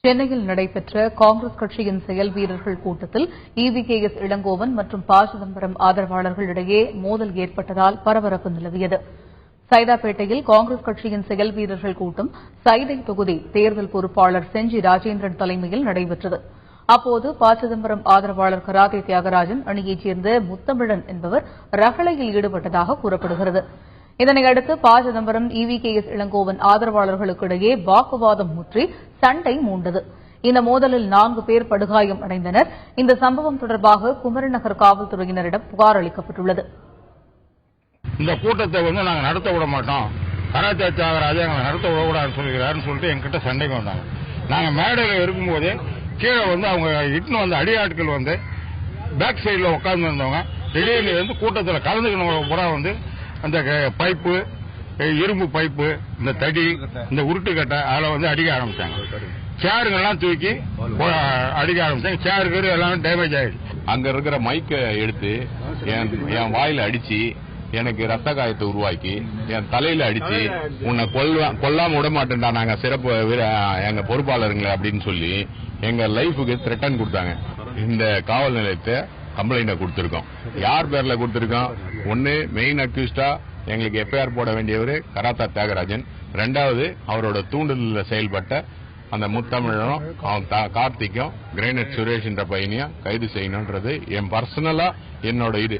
சென்னையில் நடைபெற்ற காங்கிரஸ் கட்சியின் செயல் வீரர்கள் கூட்டத்தில் EVKS இளங்கோவன் மற்றும் ப. சிதம்பரம் ஆதரவாளர்களிடையே மோதல் ஏற்பட்டதால் பரபரப்பு நிலவியது. சைதாப்பேட்டையில் காங்கிரஸ் கட்சியின் செயல் வீரர்கள் கூட்டம் சைதை தொகுதி தேர்தல் பொறுப்பாளர் செஞ்சி ராஜேந்திரன் தலைமையில் நடைபெற்றது. அப்போது ப. சிதம்பரம் ஆதரவாளர் கராத்தே தியாகராஜன் அணியைச் சேர்ந்த முத்தமிழன் என்பவர் ரகளையில் ஈடுபட்டதாக கூறப்படுகிறது. இதனையடுத்து ப. சிதம்பரம் EVKS இளங்கோவன் ஆதரவாளர்களுக்கு இடையே வாக்குவாதம் முற்றி சண்டை மூண்டது. இந்த மோதலில் 4 பேர் படுகாயம் அடைந்தனர். இந்த சம்பவம் தொடர்பாக குமரநகர் காவல்துறையினரிடம் புகார் அளிக்கப்பட்டுள்ளது. இந்த கூட்டத்தை நாங்கள் நடத்த விட மாட்டோம், கராத்தே தியாகராஜன் எங்களை நடத்த விடக்கூடாதுன்னு சொல்லிக்கிறாருன்னு சொல்லிட்டு எங்கிட்ட சண்டைக்கு வந்தாங்க. நாங்கள் மேடையில் இருக்கும்போதே கீழே அவங்க இட்டுன்னு வந்த அடியாட்கள் பேக் சைடில் உட்கார்ந்து இருந்தவங்க திடீர்னு கூட்டத்தில் கலந்துக்கணும் பூரா அந்த பைப்பு, இரும்பு பைப்பு, இந்த தடி, இந்த உருட்டுக்கட்டை அதில் அடிக்க ஆரம்பிச்சாங்க. சேருங்கெல்லாம் தூக்கி அடிக்க ஆரம்பிச்சாங்க. சேருக்கு எல்லாம் டேமேஜ் ஆயிடுச்சு. அங்க இருக்கிற மைக்கை எடுத்து என் வாயில அடிச்சு எனக்கு ரத்த காயத்தை உருவாக்கி என் தலையில அடிச்சு உன்னை கொல்லாம விட மாட்டேன்டா நாங்க சிறப்பு எங்க பொறுப்பாளருங்களே அப்படின்னு சொல்லி எங்க லைஃபுக்கு த்ரெட்டன் கொடுத்தாங்க. இந்த காவல் நிலையத்தை கம்ப்ளைண்ட கொடுத்திருக்கோம். யார் பேர்ல கொடுத்திருக்கோம்? ஒன்னு மெயின் அக்யூஸ்டா எங்களுக்கு FIR போட வேண்டியவர் கராத்தே தியாகராஜன், 2வது அவரோட தூண்டுதல செயல்பட்ட அந்த முத்தமிழனும் கார்த்திக்கும் கிரேனைட் சுரேஷ் என்ற பையனையும் கைது செய்யணும்ன்றது என் பர்சனலா என்னோட இது.